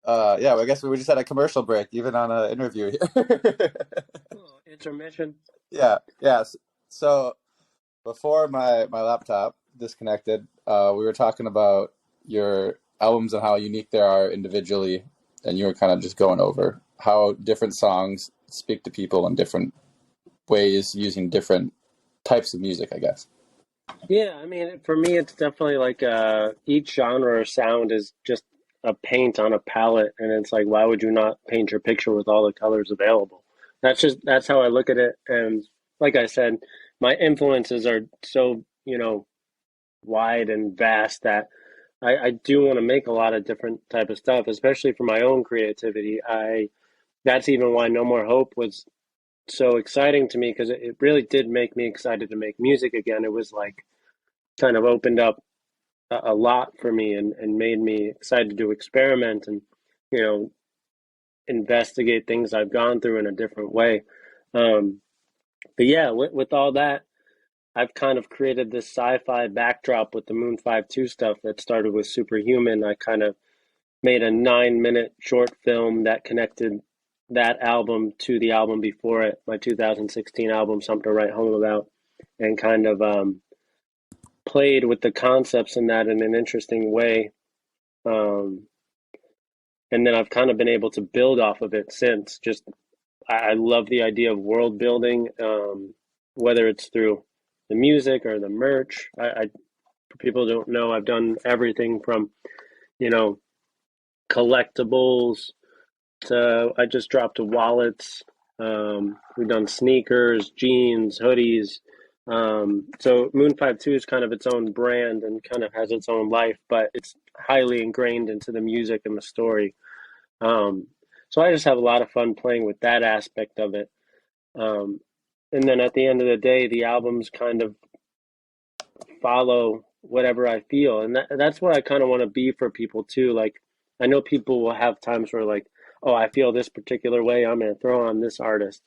Yeah, I guess we just had a commercial break, even on an interview here. Oh, intermission. Yeah, yeah. So before my laptop disconnected, we were talking about your albums and how unique they are individually, and you were kind of just going over how different songs speak to people in different ways using different types of music, I guess. Yeah, I mean, for me, it's definitely like each genre or sound is just a paint on a palette, and it's like, why would you not paint your picture with all the colors available? That's how I look at it. And like I said, my influences are so, wide and vast that I do want to make a lot of different type of stuff, especially for my own creativity. I That's even why No More Hope was so exciting to me because it really did make me excited to make music again. It was like kind of opened up a lot for me and made me excited to experiment and you know investigate things I've gone through in a different way. Um, but yeah, with all that, I've kind of created this sci-fi backdrop with the Moon 5-2 stuff that started with Superhuman. I kind of made a 9-minute short film that connected that album to the album before it, my 2016 album, Something to Write Home About, and kind of played with the concepts in that in an interesting way. Um, and then I've kind of been able to build off of it since. Just I love the idea of world building, whether it's through the music or the merch. For people who don't know, I've done everything from you know collectibles to I just dropped wallets. We've done sneakers, jeans, hoodies. So Moon 5-2 is kind of its own brand and kind of has its own life, but it's highly ingrained into the music and the story. Um, so I just have a lot of fun playing with that aspect of it. Um, and then at the end of the day, the albums kind of follow whatever I feel, and that's what I kind of want to be for people too. Like I know people will have times where like, oh, I feel this particular way, I'm going to throw on this artist.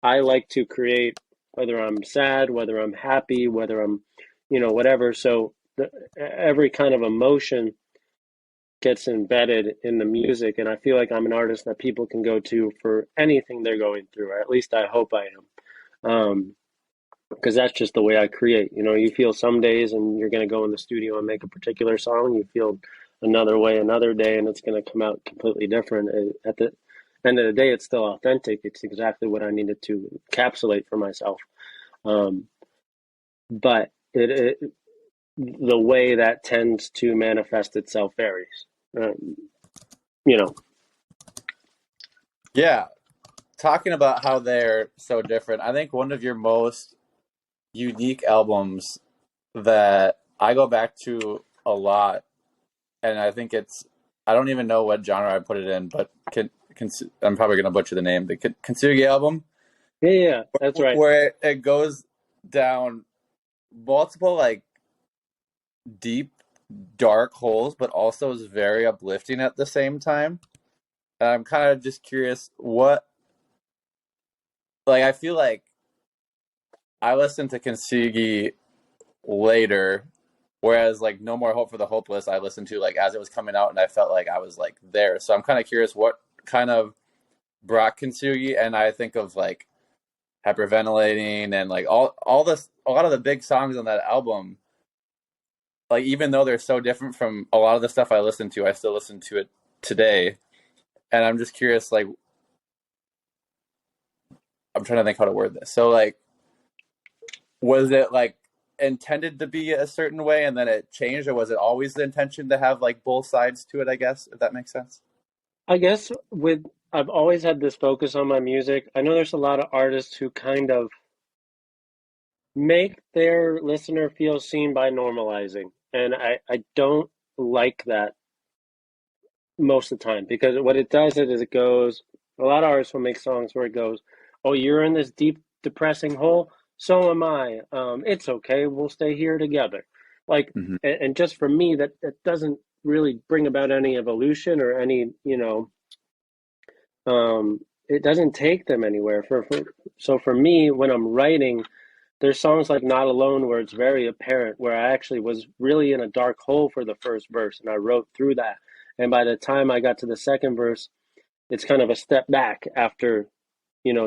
I like to create whether I'm sad, whether I'm happy, whether I'm, whatever. So every kind of emotion gets embedded in the music, and I feel like I'm an artist that people can go to for anything they're going through, or at least I hope I am. Because that's just the way I create. You feel some days and you're going to go in the studio and make a particular song. You feel another way another day, and it's going to come out completely different. At the end of the day, it's still authentic. It's exactly what I needed to encapsulate for myself. Um, but the way that tends to manifest itself varies. You know, Yeah, talking about how they're so different, I think one of your most unique albums that I go back to a lot, and I think I don't even know what genre I put it in, but I'm probably going to butcher the name, the Kintsugi album, yeah, that's right. where it goes down multiple, like, deep, dark holes, but also is very uplifting at the same time. And I'm kind of just curious I feel like I listened to Kintsugi later, whereas like No More Hope for the Hopeless I listened to like as it was coming out, and I felt like I was like there. So I'm kind of curious what kind of brought Kintsugi, and I think of like Hyperventilating and like all this, a lot of the big songs on that album, like even though they're so different from a lot of the stuff I listened to, I still listen to it today. And I'm just curious, like, I'm trying to think how to word this. So like, was it like intended to be a certain way and then it changed, or was it always the intention to have like both sides to it, I guess, if that makes sense? I guess I've always had this focus on my music. I know there's a lot of artists who kind of make their listener feel seen by normalizing. And I don't like that most of the time because what it does is it goes, a lot of artists will make songs where it goes, oh, you're in this deep, depressing hole. So am I. It's okay. We'll stay here together. Like, Mm-hmm. and just for me, that doesn't really bring about any evolution or any, it doesn't take them anywhere. So for me, when I'm writing, there's songs like Not Alone where it's very apparent where I actually was really in a dark hole for the first verse and I wrote through that. And by the time I got to the second verse, it's kind of a step back after,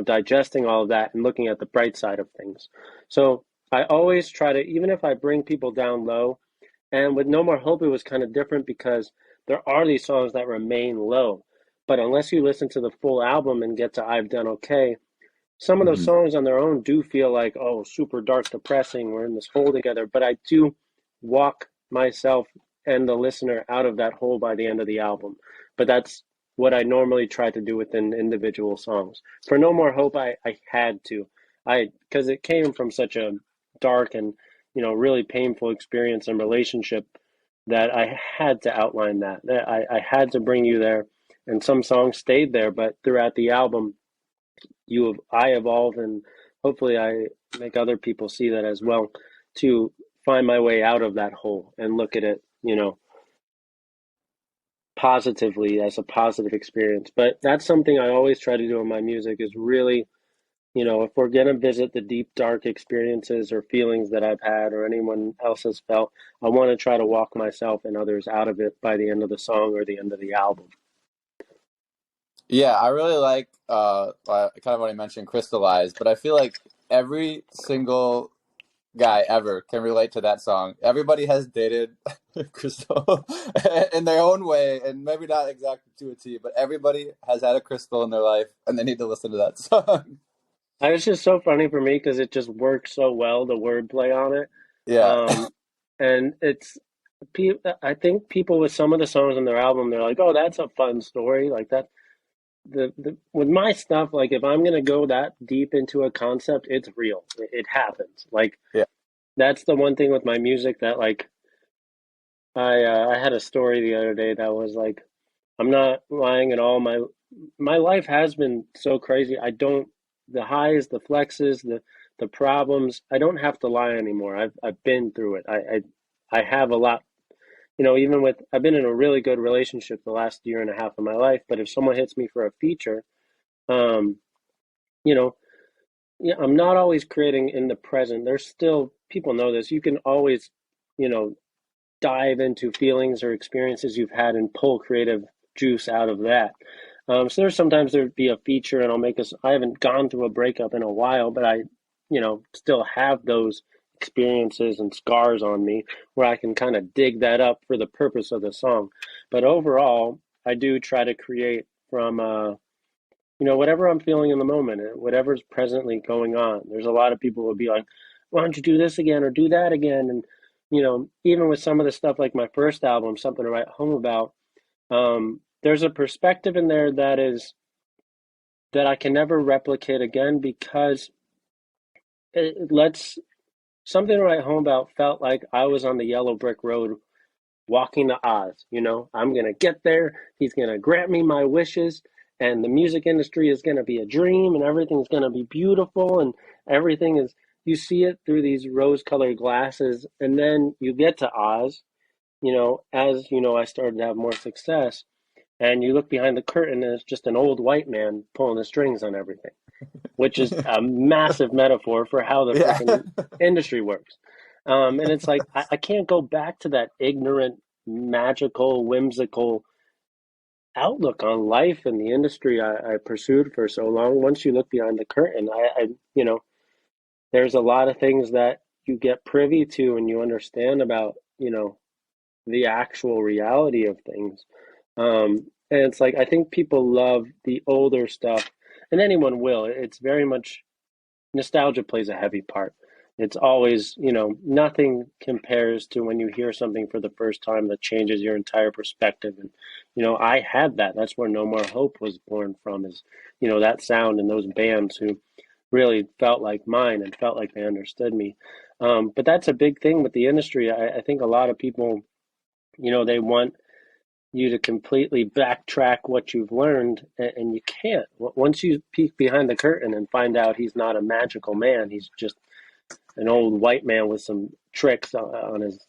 digesting all of that and looking at the bright side of things. So I always try to, even if I bring people down low, and with No More Hope, it was kind of different because there are these songs that remain low. But unless you listen to the full album and get to I've Done Okay, some of those Mhm. songs on their own do feel like, oh, super dark, depressing. We're in this hole together. But I do walk myself and the listener out of that hole by the end of the album. But that's what I normally try to do within individual songs. For No More Hope, I had to. Because it came from such a dark and, really painful experience and relationship that I had to outline that. I had to bring you there. And some songs stayed there, but throughout the album, I evolve, and hopefully I make other people see that as well, to find my way out of that hole and look at it, positively as a positive experience. But that's something I always try to do in my music is really, if we're going to visit the deep dark experiences or feelings that I've had or anyone else has felt, I want to try to walk myself and others out of it by the end of the song or the end of the album. Yeah, I really like kind of what I mentioned, crystallized, but I feel like every single guy ever can relate to that song. Everybody has dated Crystal in their own way, and maybe not exactly to a T, but everybody has had a Crystal in their life, and they need to listen to that song. It's just so funny for me because it just works so well, the wordplay on it. Yeah. Um, and I think people with some of the songs on their album, they're like, "Oh, that's a fun story." Like that. The with my stuff, like if I'm gonna go that deep into a concept, it's real. It happens. Like Yeah. that's the one thing with my music that like I had a story the other day that was like, I'm not lying at all. My life has been so crazy. I don't the highs, the flexes, the problems. I don't have to lie anymore. I've been through it. I have a lot. Even with I've been in a really good relationship the last year and a half of my life. But if someone hits me for a feature, um, you know, yeah, I'm not always creating in the present. There's still people know this. You can always, you know, dive into feelings or experiences you've had and pull creative juice out of that. So there'd be a feature and I haven't gone through a breakup in a while, but I, still have those experiences and scars on me where I can kind of dig that up for the purpose of the song. But overall, I do try to create from, whatever I'm feeling in the moment, whatever's presently going on. There's a lot of people who will be like, why don't you do this again or do that again? And, even with some of the stuff like my first album, Something to Write Home About, there's a perspective in there that I can never replicate again because it lets Something to Write Home About felt like I was on the yellow brick road walking to Oz. I'm going to get there. He's going to grant me my wishes. And the music industry is going to be a dream and everything's going to be beautiful. And everything is, you see it through these rose colored glasses. And then you get to Oz, as I started to have more success. And you look behind the curtain and it's just an old white man pulling the strings on everything, which is a massive metaphor for how the Yeah. freaking industry works. And it's like, I can't go back to that ignorant, magical, whimsical outlook on life and the industry I pursued for so long. Once you look behind the curtain, there's a lot of things that you get privy to and you understand about, the actual reality of things. And it's like, I think people love the older stuff, and anyone will. It's very much nostalgia plays a heavy part. It's always, nothing compares to when you hear something for the first time that changes your entire perspective. And, I had that. That's where No More Hope was born from, is, that sound and those bands who really felt like mine and felt like they understood me. But that's a big thing with the industry. I think a lot of people, they want you to completely backtrack what you've learned, and you can't. Once you peek behind the curtain and find out he's not a magical man, he's just an old white man with some tricks on his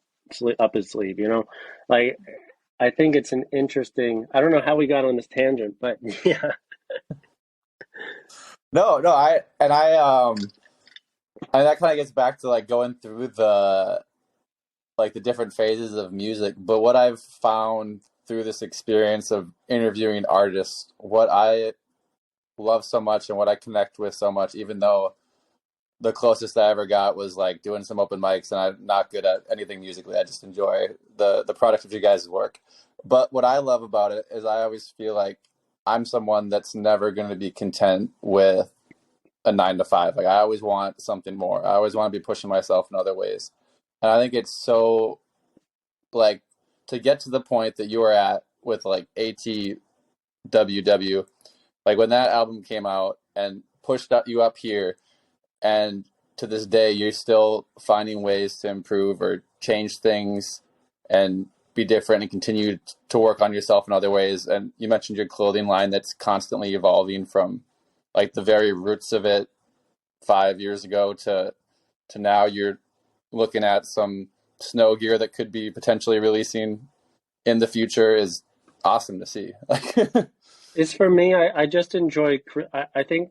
up his sleeve. Like I think it's an interesting. I don't know how we got on this tangent, but yeah, No, and that kind of gets back to like going through the different phases of music. But what I've found through this experience of interviewing artists, what I love so much and what I connect with so much, even though the closest I ever got was like doing some open mics, and I'm not good at anything musically. I just enjoy the product of you guys' work. But what I love about it is I always feel like I'm someone that's never going to be content with a 9 to 5. Like I always want something more. I always want to be pushing myself in other ways. And I think it's so like to get to the point that you are at with like ATWW, like when that album came out and pushed you up here, and to this day you're still finding ways to improve or change things and be different and continue to work on yourself in other ways. And you mentioned your clothing line that's constantly evolving from like the very roots of it 5 years ago to now. You're looking at some snow gear that could be potentially releasing in the future is awesome to see. It's for me, I just enjoy, I think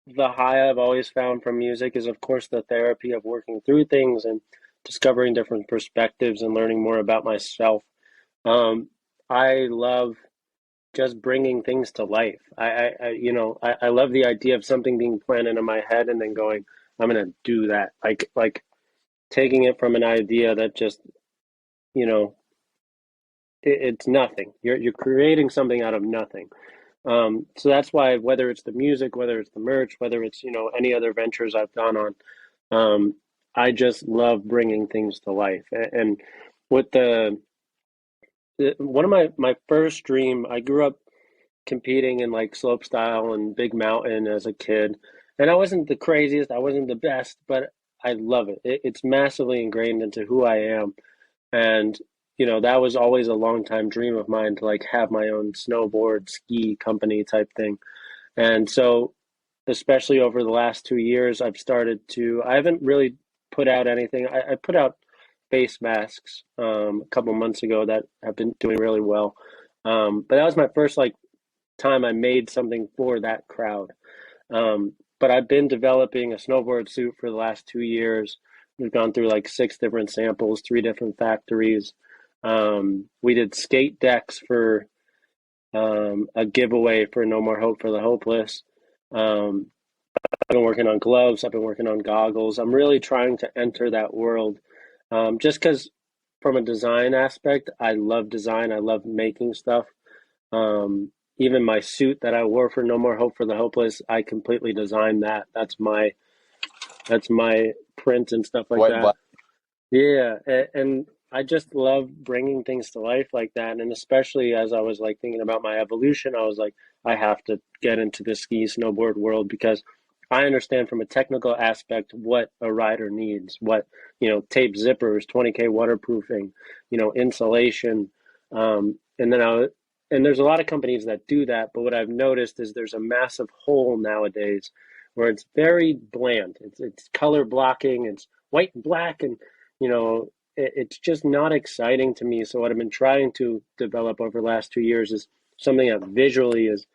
the high I've always found from music is, of course, the therapy of working through things and discovering different perspectives and learning more about myself. Um, I love just bringing things to life. I love the idea of something being planted in my head and then going, I'm gonna do that. Like taking it from an idea that just, you know, it's nothing. You're creating something out of nothing. So that's why whether it's the music, whether it's the merch, whether it's, any other ventures I've gone on, I just love bringing things to life. And with one of my first dream, I grew up competing in like slope style and big mountain as a kid. And I wasn't the craziest, I wasn't the best, but I love it. It's massively ingrained into who I am. And, that was always a long time dream of mine to like have my own snowboard ski company type thing. And so, especially over the last 2 years, I haven't really put out anything. I put out face masks a couple months ago that have been doing really well. But that was my first like time I made something for that crowd. But I've been developing a snowboard suit for the last 2 years. We've gone through like 6 different samples, 3 different factories. We did skate decks for a giveaway for No More Hope for the Hopeless. Um, I've been working on gloves. I've been working on goggles. I'm really trying to enter that world, just because from a design aspect, I love design. I love making stuff. Even my suit that I wore for No More Hope for the Hopeless, I completely designed that. That's my print and stuff like White that. black. Yeah, and I just love bringing things to life like that. And especially as I was like thinking about my evolution, I was like, I have to get into the ski snowboard world because I understand from a technical aspect what a rider needs, what, tape zippers, 20K waterproofing, insulation. And then and there's a lot of companies that do that, but what I've noticed is there's a massive hole nowadays where it's very bland. It's color blocking, it's white and black, and you know, it's just not exciting to me. So what I've been trying to develop over the last 2 years is something that visually is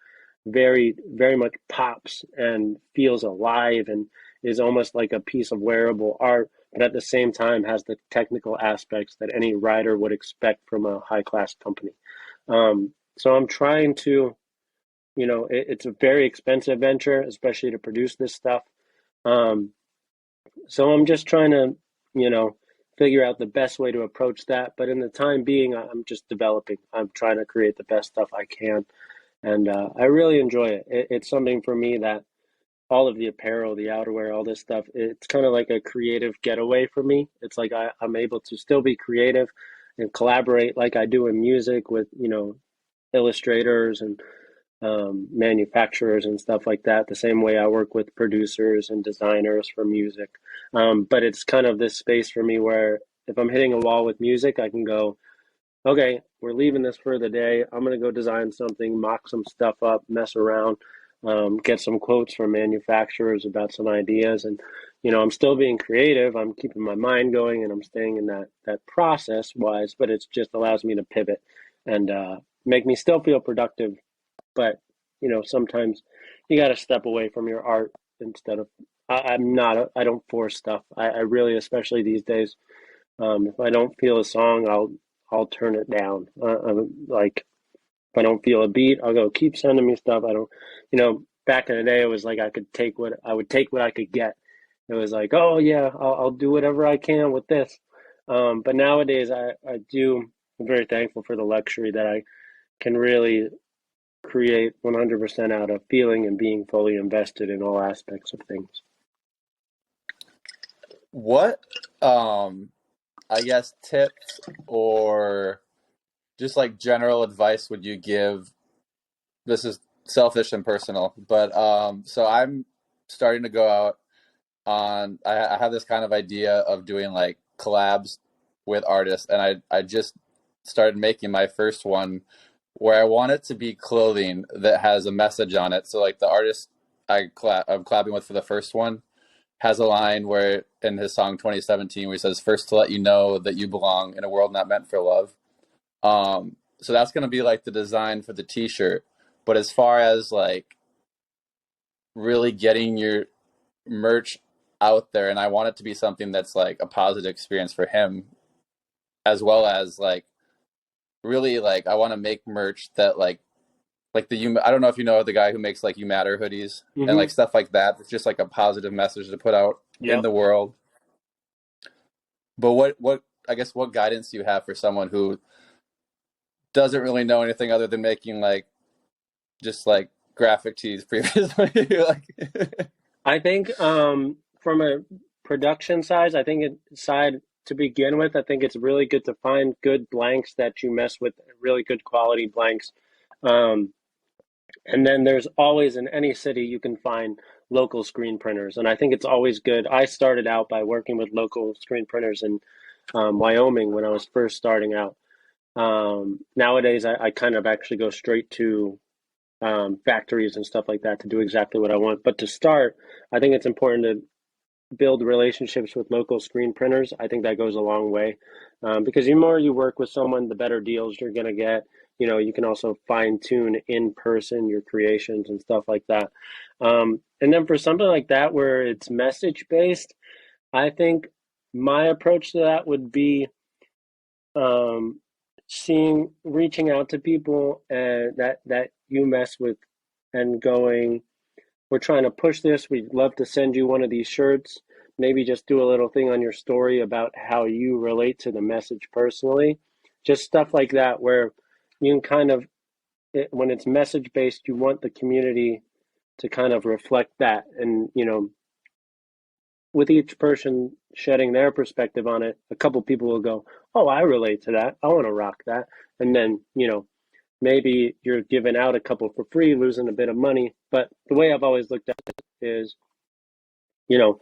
very, very much pops and feels alive and is almost like a piece of wearable art, but at the same time has the technical aspects that any rider would expect from a high class company. So I'm trying to, it's a very expensive venture, especially to produce this stuff. Um, so I'm just trying to, figure out the best way to approach that. But in the time being, I'm just developing. I'm trying to create the best stuff I can. And I really enjoy it. It's something for me that all of the apparel, the outerwear, all this stuff, it's kind of like a creative getaway for me. It's like I'm able to still be creative and collaborate like I do in music with, illustrators and manufacturers and stuff like that, the same way I work with producers and designers for music. But it's kind of this space for me where if I'm hitting a wall with music, I can go, okay, we're leaving this for the day. I'm going to go design something, mock some stuff up, mess around, get some quotes from manufacturers about some ideas. And, I'm still being creative. I'm keeping my mind going and I'm staying in that process wise, but it just allows me to pivot and make me still feel productive. But, sometimes you got to step away from your art instead of, I don't force stuff. I really, especially these days, if I don't feel a song, I'll I'll turn it down. I'm like, if I don't feel a beat, I'll go, keep sending me stuff. I don't, back in the day, it was like I would take what I could get. It was like, oh yeah, I'll do whatever I can with this. But nowadays, I'm very thankful for the luxury that I can really create 100% out of feeling and being fully invested in all aspects of things. What, I guess, tips or just like general advice would you give? This is selfish and personal, but so I'm starting to go out on. I have this kind of idea of doing like collabs with artists, and I just started making my first one where I want it to be clothing that has a message on it. So like the artist I'm collabing with for the first one has a line where in his song 2017 where he says, "First to let you know that you belong in a world not meant for love." So that's going to be like the design for the t-shirt. But as far as like really getting your merch out there, and I want it to be something that's like a positive experience for him, as well as like really like I want to make merch that like the I don't know if you know the guy who makes like You Matter hoodies and Mm-hmm. like stuff like that. It's just like a positive message to put out in Yep. the world. But what I guess what guidance do you have for someone who doesn't really know anything other than making like just like graphic tees previously? Like, I think from a production side to begin with, I think it's really good to find good blanks that you mess with, really good quality blanks. Um, and then there's always in any city you can find local screen printers, and I think it's always good. I started out by working with local screen printers in Wyoming when I was first starting out. Nowadays, I kind of actually go straight to factories and stuff like that to do exactly what I want. But to start, I think it's important to build relationships with local screen printers. I think that goes a long way because the more you work with someone, the better deals you're going to get. You can also fine tune in person your creations and stuff like that. And then for something like that where it's message based, I think my approach to that would be um, reaching out to people and that you mess with and going, we're trying to push this. We'd love to send you one of these shirts. Maybe just do a little thing on your story about how you relate to the message personally. Just stuff like that, where you can kind of, when it's message based, you want the community to kind of reflect that. And, with each person shedding their perspective on it, a couple people will go, oh, I relate to that. I want to rock that. And then, maybe you're giving out a couple for free, losing a bit of money. But the way I've always looked at it is, you know,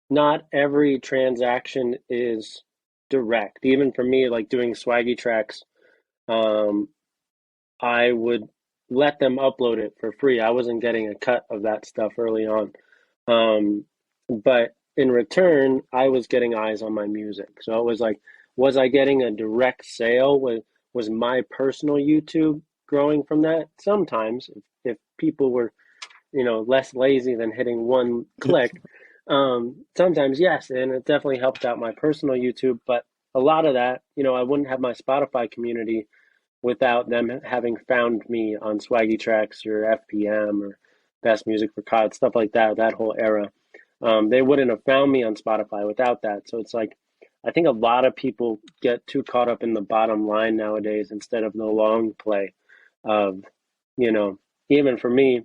not every transaction is direct. Even for me, like doing swaggy tracks, um, I would let them upload it for free. I wasn't getting a cut of that stuff early on. Um, but in return, I was getting eyes on my music. So it was like, was I getting a direct sale? Was my personal YouTube growing from that? Sometimes, if people were, less lazy than hitting one click, sometimes yes, and it definitely helped out my personal YouTube. But a lot of that, I wouldn't have my Spotify community without them having found me on Swaggy Tracks or FPM or Best Music for COD, stuff like that, that whole era. They wouldn't have found me on Spotify without that. So it's like, I think a lot of people get too caught up in the bottom line nowadays instead of the long play of, even for me,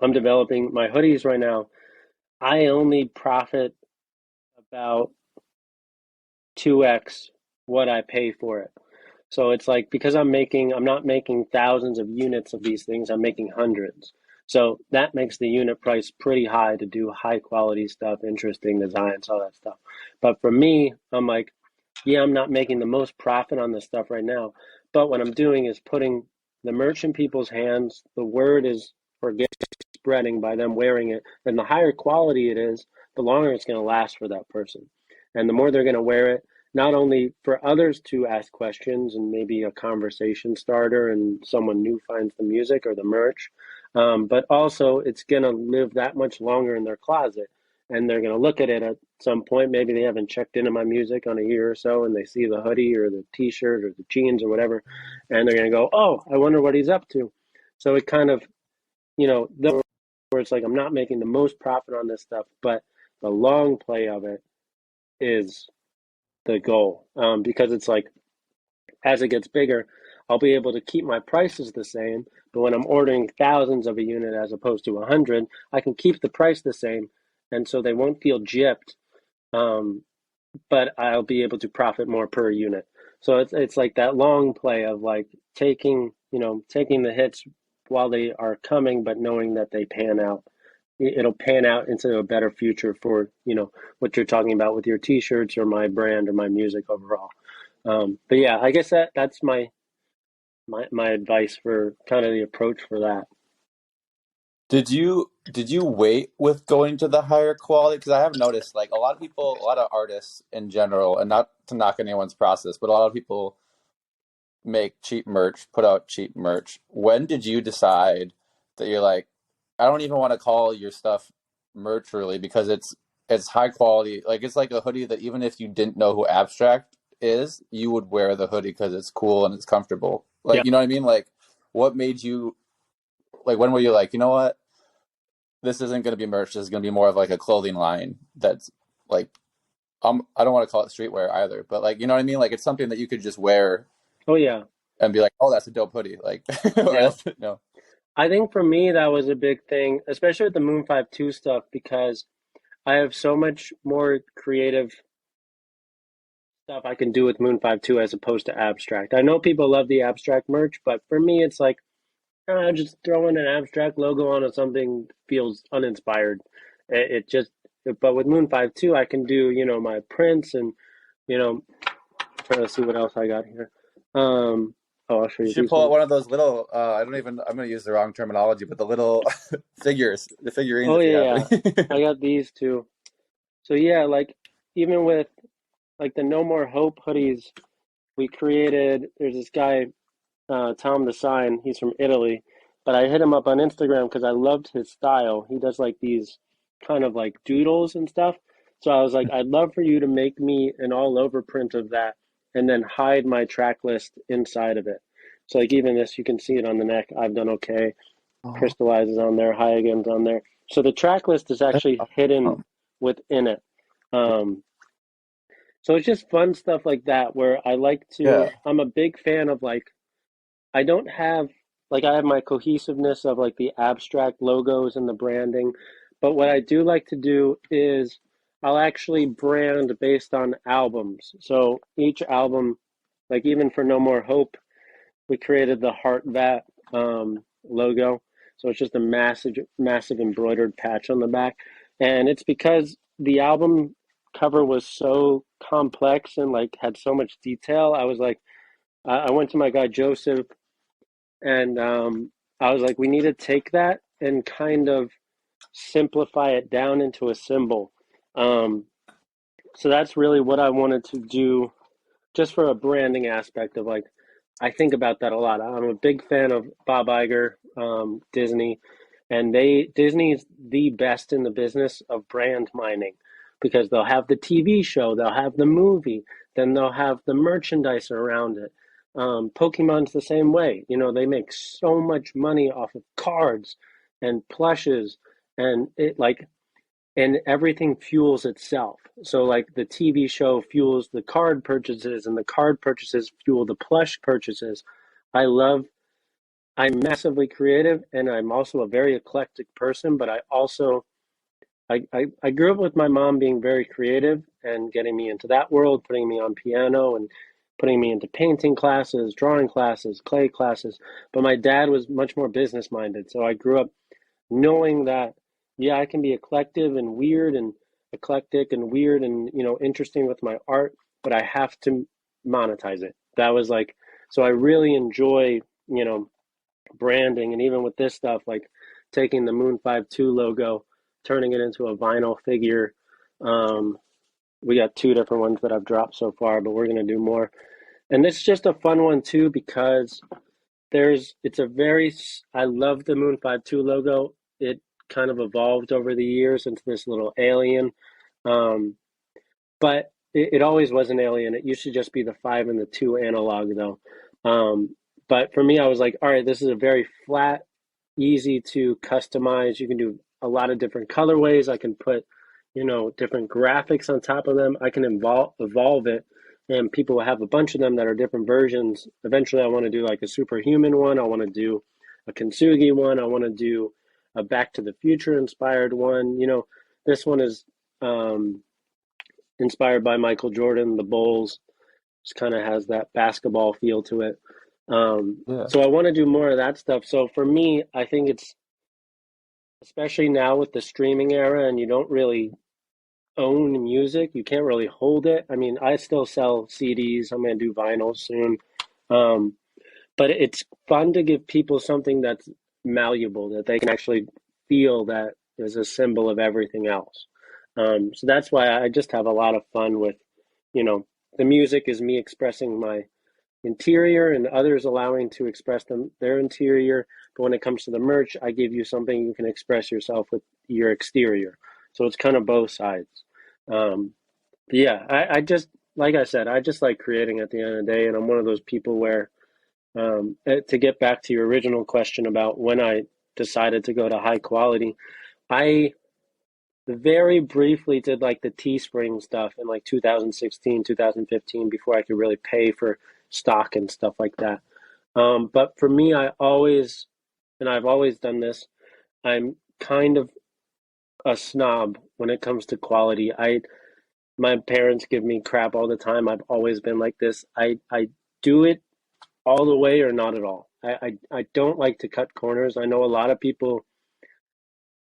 I'm developing my hoodies right now. I only profit about 2x what I pay for it. So it's like, because I'm not making thousands of units of these things, I'm making hundreds. So that makes the unit price pretty high to do high quality stuff, interesting designs, all that stuff. But for me, I'm like, yeah, I'm not making the most profit on this stuff right now. But what I'm doing is putting the merch in people's hands. The word is organic spreading by them wearing it. And the higher quality it is, the longer it's going to last for that person. And the more they're going to wear it, not only for others to ask questions and maybe a conversation starter and someone new finds the music or the merch, but also it's going to live that much longer in their closet. and they're going to look at it at some point. Maybe they haven't checked into my music on a year or so, and they see the hoodie or the T-shirt or the jeans or whatever, and they're going to go, "Oh, I wonder what he's up to." So it kind of, where it's like I'm not making the most profit on this stuff, but the long play of it is the goal, because it's like as it gets bigger, I'll be able to keep my prices the same. But when I'm ordering thousands of a unit as opposed to 100, I can keep the price the same, and so they won't feel gypped. Um, but I'll be able to profit more per unit. So it's like that long play of like taking the hits while they are coming, but knowing that they pan out. It'll pan out into a better future for what you're talking about with your T-shirts or my brand or my music overall. But yeah, I guess that's my advice for kind of the approach for that. Did you wait with going to the higher quality? Because I have noticed like a lot of people, a lot of artists in general, and not to knock anyone's process, but a lot of people make cheap merch, put out cheap merch. When did you decide that you're like, I don't even want to call your stuff merch really because it's high quality. Like it's like a hoodie that even if you didn't know who Abstract is, you would wear the hoodie because it's cool and it's comfortable. Yeah. Like, you know what I mean? Like what made you like when were you like, you know what? This isn't going to be merch. This is going to be more of like a clothing line that's like I don't want to call it streetwear either, but like you know what I mean? Like it's something that you could just wear Oh yeah. and be like, oh, that's a dope hoodie. Like, or Yeah. that's, no. I think for me that was a big thing, especially with the Moon 5.2 stuff, because I have so much more creative stuff I can do with Moon 5.2 as opposed to Abstract. I know people love the Abstract merch, but for me it's like just throwing an Abstract logo on something feels uninspired. It just, but with Moon 5.2 I can do, my prints and, you know, trying to see what else I got here. I'll show You you should these pull out ones. one of those little, I'm going to use the wrong terminology, but the little figures, the figurines Oh if you yeah, have yeah. any. I got these too. So yeah, like even with like the No More Hope hoodies, there's this guy, Tom the Sign, he's from Italy, but I hit him up on Instagram because I loved his style. He does like these kind of like doodles and stuff. So I was like, I'd love for you to make me an all over print of that and then hide my track list inside of it. So like even this, you can see it on the neck. I've done okay. Oh, Crystallize is on there. High Again's on there. So the track list is that's actually hidden awesome. within it. Um, so it's just fun stuff like that where Yeah. I'm a big fan of like, I don't have I have my cohesiveness of like the abstract logos and the branding, but what I do like to do is I'll actually brand based on albums. So each album, like even for No More Hope, we created the Heart Vat logo. So it's just a massive embroidered patch on the back, and it's because the album cover was so complex and like had so much detail. I was like, I went to my guy Joseph and I was like, we need to take that and kind of simplify it down into a symbol. Um, so that's really what I wanted to do just for a branding aspect of like, I think about that a lot. I'm a big fan of Bob Iger, Disney, and Disney's the best in the business of brand mining because they'll have the TV show, they'll have the movie, then they'll have the merchandise around it. Pokemon's the same way. They make so much money off of cards and plushes, and everything fuels itself. So like the TV show fuels the card purchases and the card purchases fuel the plush purchases. I love I'm massively creative and I'm also a very eclectic person, but I grew up with my mom being very creative and getting me into that world, putting me on piano and putting me into painting classes, drawing classes, clay classes. But my dad was much more business minded. So I grew up knowing that, yeah, I can be eclectic and weird and, interesting with my art, but I have to monetize it. That was like, so I really enjoy, branding. And even with this stuff, like taking the Moon 5.2 logo, turning it into a vinyl figure. Um, we got two different ones that I've dropped so far, but we're going to do more. And this is just a fun one too, because I love the Moon 5.2 logo. It kind of evolved over the years into this little alien. Um, but it always was an alien. It used to just be the 5 and the 2 analog though. But for me, I was like, all right, this is a very flat, easy to customize. You can do a lot of different colorways. I can put, different graphics on top of them. I can evolve it, and people will have a bunch of them that are different versions. Eventually, I want to do like a superhuman one. I want to do a Kintsugi one. I want to do a Back to the Future inspired one. This one is inspired by Michael Jordan, the Bulls. Just kind of has that basketball feel to it. Yeah. So I want to do more of that stuff. So for me, I think it's, especially now with the streaming era and you don't really own music, you can't really hold it. I mean, I still sell CDs. I'm going to do vinyl soon. Um, but it's fun to give people something that's malleable, that they can actually feel that is a symbol of everything else. So that's why I just have a lot of fun with, the music is me expressing my interior and others allowing to express their interior. But when it comes to the merch, I give you something you can express yourself with your exterior. So it's kind of both sides. But yeah, I just, like I said, I just like creating at the end of the day. And I'm one of those people where, to get back to your original question about when I decided to go to high quality, I very briefly did like the Teespring stuff in like 2016, 2015 before I could really pay for stock and stuff like that. But for me, and I've always done this, I'm kind of a snob when it comes to quality. My parents give me crap all the time. I've always been like this. I do it all the way or not at all. I don't like to cut corners. I know a lot of people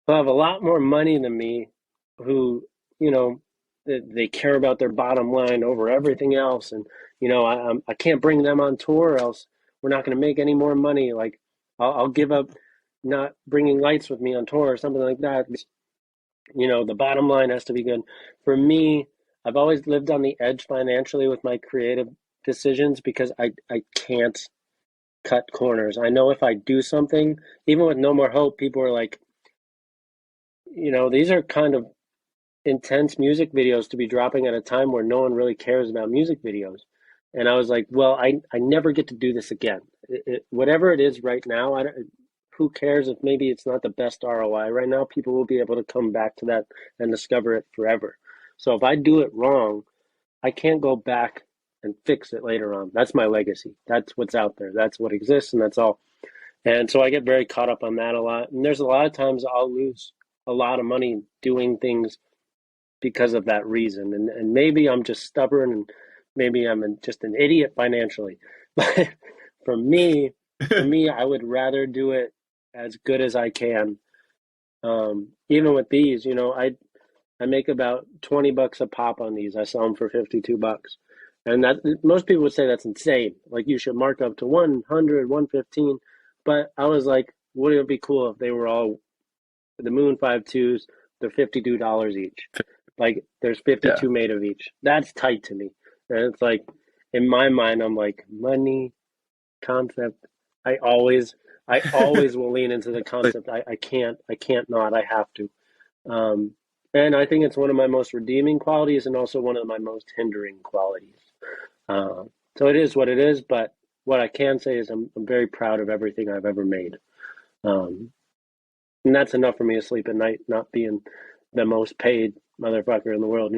who have a lot more money than me who, they care about their bottom line over everything else. And, I can't bring them on tour or else we're not going to make any more money. Like I'll give up not bringing lights with me on tour or something like that. The bottom line has to be good. For me, I've always lived on the edge financially with my creative decisions because I can't cut corners. I know if I do something, even with No More Hope, people are like, these are kind of intense music videos to be dropping at a time where no one really cares about music videos. And I was like, well, I never get to do this again. Whatever it is right now, who cares if maybe it's not the best ROI right now? People will be able to come back to that and discover it forever. So if I do it wrong, I can't go back and fix it later on. That's my legacy. That's what's out there. That's what exists, and that's all. And so I get very caught up on that a lot. And there's a lot of times I'll lose a lot of money doing things because of that reason. And maybe I'm just stubborn and maybe I'm just an idiot financially. But for me, I would rather do it as good as I can. Even with these, I make about $20 a pop on these. I sell them for $52. And that most people would say that's insane. Like you should mark up to 100, 115. But I was like, wouldn't it be cool if they were all the Moon 5.2s? They're $52 each. Like there's 52 made of each. That's tight to me. And it's like, in my mind, I'm like, money, concept. I always will lean into the concept. I can't not. I have to. And I think it's one of my most redeeming qualities and also one of my most hindering qualities. So it is what it is, but what I can say is I'm very proud of everything I've ever made. And that's enough for me to sleep at night, not being the most paid motherfucker in the world,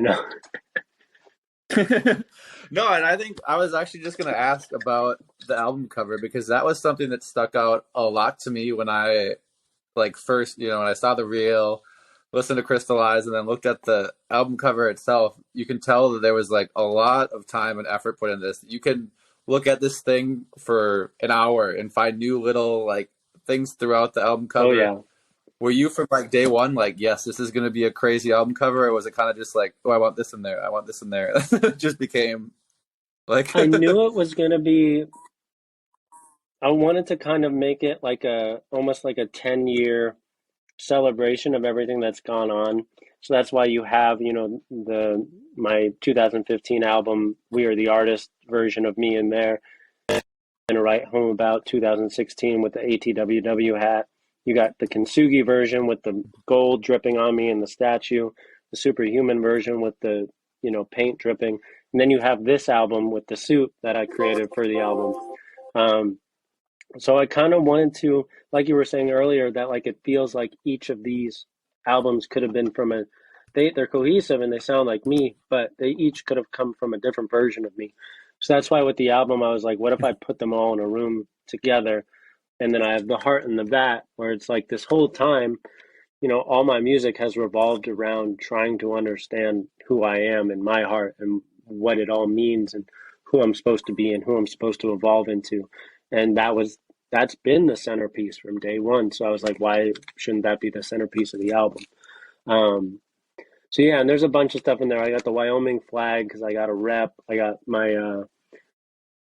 No, and I think I was actually just going to ask about the album cover because that was something that stuck out a lot to me when I first, when I saw the reel, listened to Crystallize, and then looked at the album cover itself. You can tell that there was a lot of time and effort put in this. You can look at this thing for an hour and find new little things throughout the album cover. Oh yeah. Were you from day one yes, this is going to be a crazy album cover, or was it kind of just oh, I want this in there, I want this in there? It just became I knew it was going to be. I wanted to kind of make it almost like a 10-year celebration of everything that's gone on. So that's why you have, my 2015 album, We Are the Artist version of me in there, and write home about 2016 with the ATWW hat. You got the Kintsugi version with the gold dripping on me and the statue, the Superhuman version with the, paint dripping. And then you have this album with the suit that I created for the album. Um, so I kind of wanted to, like you were saying earlier, that like it feels like each of these albums could have been from they're cohesive and they sound like me, but they each could have come from a different version of me. So that's why with the album, I was like, what if I put them all in a room together? And then I have the heart and the vat, where it's like this whole time, all my music has revolved around trying to understand who I am and my heart and what it all means and who I'm supposed to be and who I'm supposed to evolve into. And that's been the centerpiece from day one. So I was like, why shouldn't that be the centerpiece of the album? Um, so yeah, and there's a bunch of stuff in there. I got the Wyoming flag because I got a rep. I got my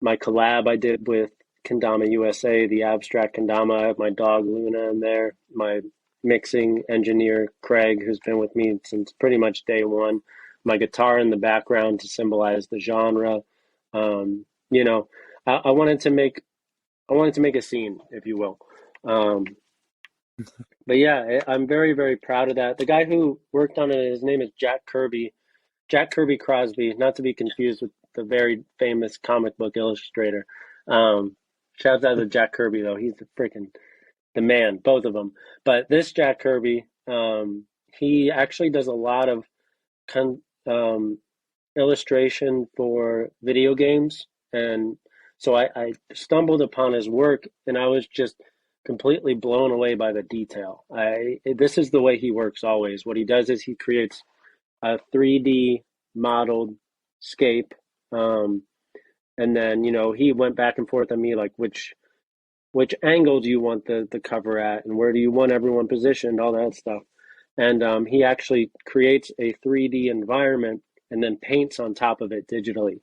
collab I did with Kendama USA, the abstract Kendama. I have my dog Luna in there, my mixing engineer Craig, who's been with me since pretty much day one. My guitar in the background to symbolize the genre. Um, you know, I wanted to make a scene, if you will. Um, but yeah, I'm very very proud of that. The guy who worked on it, his name is Jack Kirby Crosby, not to be confused with the very famous comic book illustrator. Um, Shouts out to Jack Kirby though; he's the man, both of them. But this Jack Kirby, he actually does a lot of con- um, illustration for video games, and so I stumbled upon his work, and I was just completely blown away by the detail. This is the way he works always. What he does is he creates a 3D modeled scape. Um, and then, he went back and forth on me like which angle do you want the cover at and where do you want everyone positioned, all that stuff. And he actually creates a 3D environment and then paints on top of it digitally.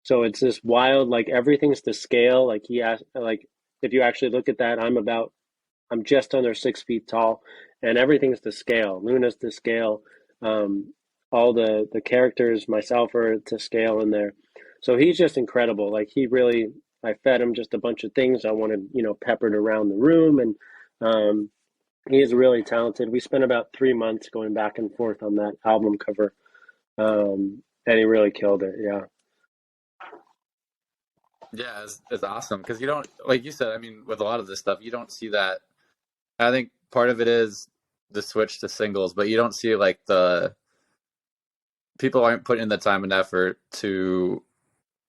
So it's this wild, like everything's to scale. Like he asked, like if you actually look at that, I'm just under 6 feet tall, and everything's to scale. Luna's to scale. Um, all the characters, myself, are to scale in there. So he's just incredible. Like I fed him just a bunch of things I wanted, peppered around the room, and um, he is really talented. We spent about 3 months going back and forth on that album cover, and he really killed it. Yeah. Yeah, it's awesome because you don't, like you said, I mean, with a lot of this stuff, you don't see that. I think part of it is the switch to singles, but you don't see like the people aren't putting in the time and effort to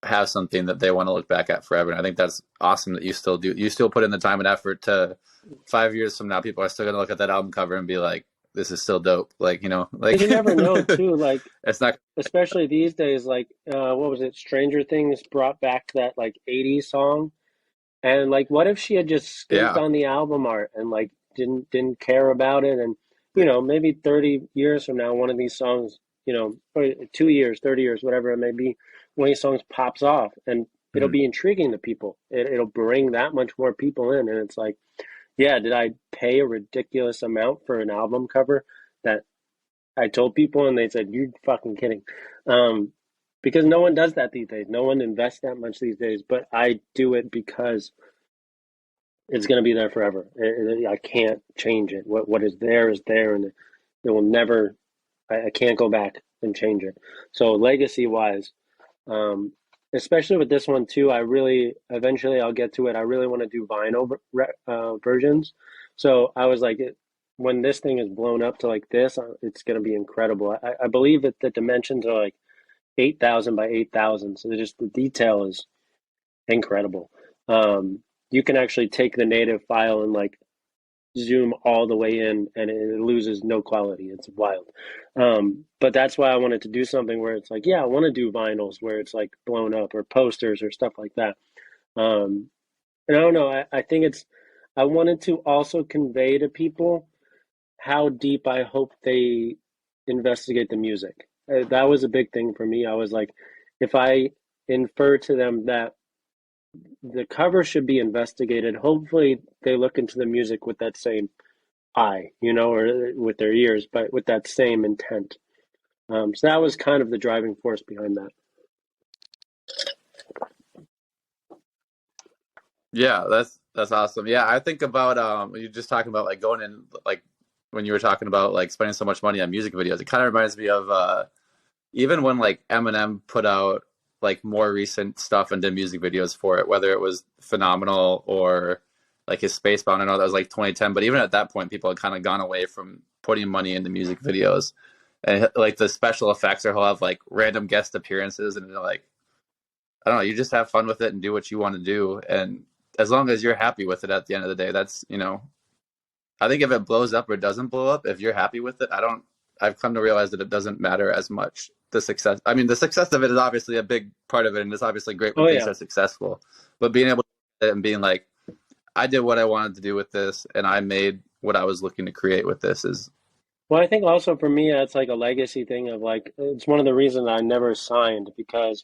have something that they want to look back at forever. And I think that's awesome that you still do. You still put in the time and effort to 5 years from now, people are still going to look at that album cover and be like, this is still dope. Like, like Because you never know, too. Like, it's not. especially these days, like, what was it? Stranger Things brought back that like '80s song, and like, what if she had just skimped Yeah. on the album art and like didn't care about it, and maybe 30 years from now, one of these songs, or 2 years, 30 years, whatever it may be, one of these songs pops off, and it'll Mhm. be intriguing to people. It'll bring that much more people in, and it's like, yeah, did I pay a ridiculous amount for an album cover that I told people and they said, "You're fucking kidding." Um, because no one does that these days. No one invests that much these days, but I do it because it's going to be there forever. I can't change it. What is there, and it will never. I can't go back and change it. So legacy wise, um, especially with this one too, I really eventually I'll get to it. I really want to do vinyl versions. So I was like, when this thing is blown up to like this, it's going to be incredible. I believe that the dimensions are like 8,000 by 8,000. So just the detail is incredible. You can actually take the native file and like zoom all the way in and it loses no quality. It's wild. But that's why I wanted to do something where it's like, yeah, I want to do vinyls where it's like blown up or posters or stuff like that. Um, and I don't know, I think I wanted to also convey to people how deep I hope they investigate the music. That was a big thing for me. I was like, if I infer to them that the cover should be investigated, hopefully they look into the music with that same eye, or with their ears, but with that same intent. So that was kind of the driving force behind that. Yeah, That's awesome. Yeah, I think about you're just talking about like going in like when you were talking about like spending so much money on music videos. It kind of reminds me of even when like Eminem put out like more recent stuff and did music videos for it, whether it was Phenomenal or like his Spacebound. I know that was like 2010, but even at that point, people had kind of gone away from putting money into music videos. And like the special effects, or he'll have like random guest appearances, and they're like, I don't know, you just have fun with it and do what you want to do. And as long as you're happy with it at the end of the day, that's, I think if it blows up or doesn't blow up, if you're happy with it, I've come to realize that it doesn't matter as much. The success, I mean, the success of it is obviously a big part of it. And it's obviously great when Oh things yeah. are successful, but being able to do it and being like, I did what I wanted to do with this and I made what I was looking to create with this is, Well, I think also for me, it's like a legacy thing of like, it's one of the reasons I never signed because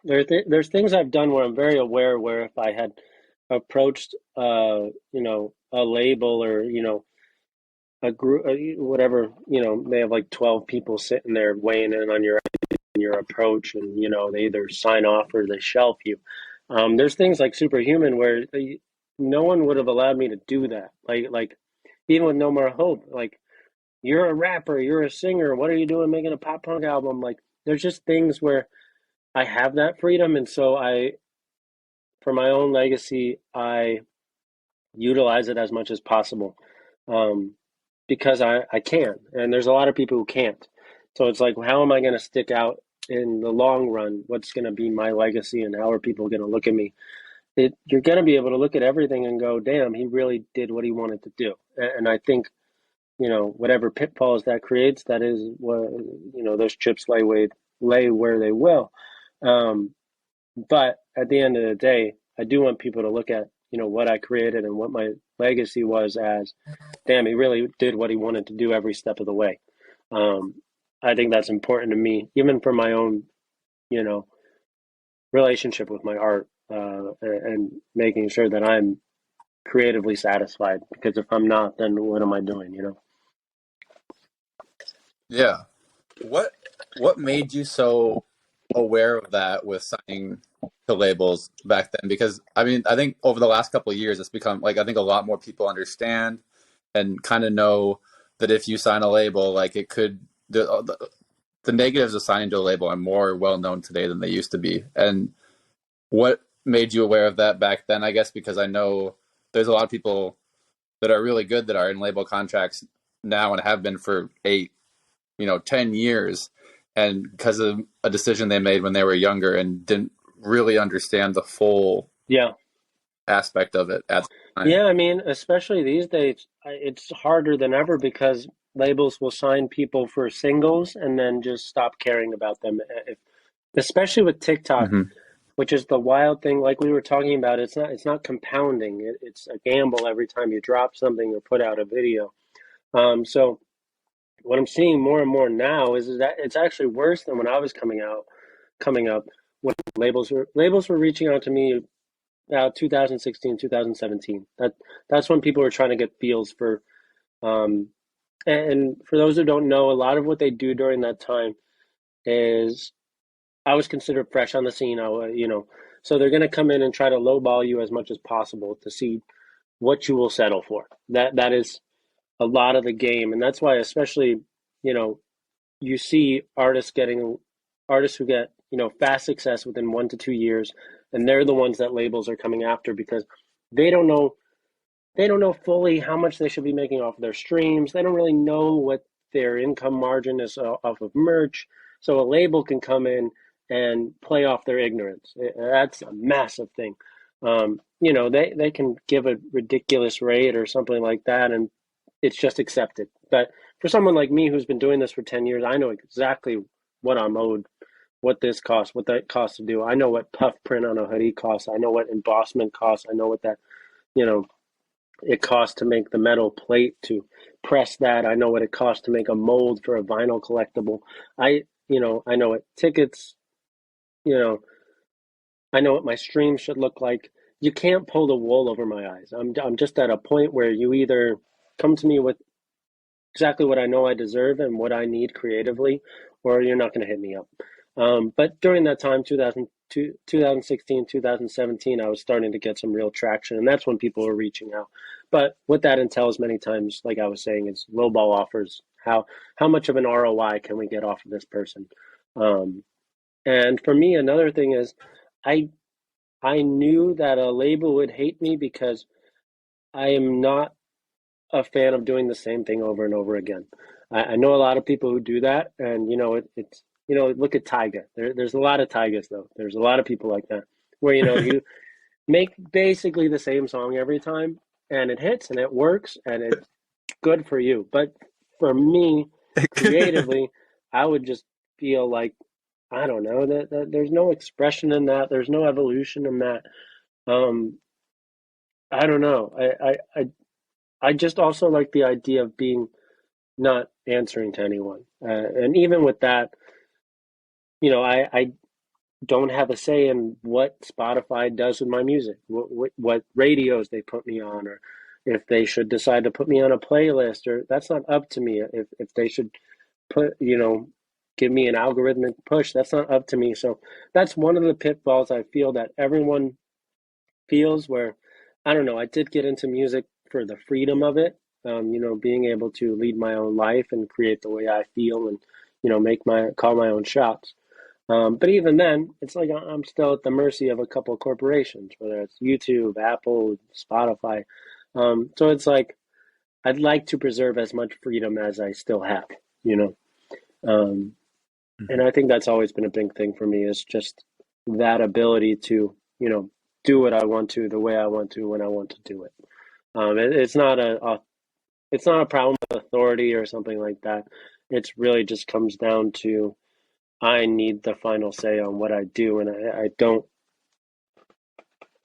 there's things I've done where I'm very aware where if I had approached, a label or, a group, whatever, they have like 12 people sitting there weighing in on your approach and, they either sign off or they shelf you. There's things like Superhuman where no one would have allowed me to do that. Like even with No More Hope, like you're a rapper, you're a singer, what are you doing making a pop punk album? Like there's just things where I have that freedom. And so for my own legacy, I utilize it as much as possible. Um, because I can, and there's a lot of people who can't. So it's like, how am I going to stick out in the long run? What's going to be my legacy, and how are people going to look at me? You're going to be able to look at everything and go, damn, he really did what he wanted to do. And I think, whatever pitfalls that creates, that is what, those chips lay where they will. Um, but at the end of the day, I do want people to look at, what I created and what my legacy was as, damn, he really did what he wanted to do every step of the way. Um, I think that's important to me, even for my own, you know, relationship with my art, and making sure that I'm creatively satisfied. Because if I'm not, then what am I doing, yeah. What what made you so aware of that with signing to labels back then? Because I mean, I think over the last couple of years, it's become like I think a lot more people understand and kind of know that if you sign a label, like it could the negatives of signing to a label are more well known today than they used to be. And what made you aware of that back then? I guess because I know there's a lot of people that are really good that are in label contracts now and have been for 10 years, and because of a decision they made when they were younger and didn't really understand the full Yeah. aspect of it at the time. Yeah, I mean, especially these days, it's harder than ever because labels will sign people for singles and then just stop caring about them. Especially with TikTok, Mm-hmm. which is the wild thing, like we were talking about, it's not compounding. It's a gamble every time you drop something or put out a video. So what I'm seeing more and more now is that it's actually worse than when I was coming up when labels were reaching out to me about 2016, 2017. That's when people were trying to get feels for um and for those who don't know, a lot of what they do during that time is I was considered fresh on the scene. So they're going to come in and try to lowball you as much as possible to see what you will settle for. That is a lot of the game, and that's why, especially, you know, you see artists who get fast success within 1 to 2 years, and they're the ones that labels are coming after because they don't know they don't know fully how much they should be making off of their streams. They don't really know what their income margin is off of merch. So a label can come in and play off their ignorance. That's a massive thing. They can give a ridiculous rate or something like that, and it's just accepted. But for someone like me who's been doing this for 10 years, I know exactly what I'm owed, what this costs, what that costs to do. I know what puff print on a hoodie costs. I know what embossment costs. I know what that, you know, it costs to make the metal plate to press that. I know what it costs to make a mold for a vinyl collectible. I know what tickets, you know, I know what my stream should look like. You can't pull the wool over my eyes. I'm just at a point where you either come to me with exactly what I know I deserve and what I need creatively, or you're not going to hit me up. But during that time, 2016, 2017, I was starting to get some real traction, and that's when people were reaching out. But what that entails many times, like I was saying, is lowball offers. How much of an ROI can we get off of this person? Um, and for me, another thing is, I I knew that a label would hate me because I am not a fan of doing the same thing over and over again. I know a lot of people who do that, and it's look at Tyga. There's a lot of Tygas though. There's a lot of people like that where you make basically the same song every time, and it hits and it works and it's good for you. But for me, creatively, I would just feel like I don't know that there's no expression in that. There's no evolution in that. Um, I don't know. I just also like the idea of being not answering to anyone. And even with that, I don't have a say in what Spotify does with my music, what radios they put me on, or if they should decide to put me on a playlist, or that's not up to me. If they should put, give me an algorithmic push, that's not up to me. So that's one of the pitfalls I feel that everyone feels where, I don't know, I did get into music for the freedom of it, being able to lead my own life and create the way I feel and, call my own shots. But even then, it's like I'm still at the mercy of a couple of corporations, whether it's YouTube, Apple, Spotify. So it's like I'd like to preserve as much freedom as I still have, you know. Um, and I think that's always been a big thing for me is just that ability to, do what I want to, the way I want to, when I want to do it. It's not it's not a problem with authority or something like that. It's really just comes down to I need the final say on what I do, and I don't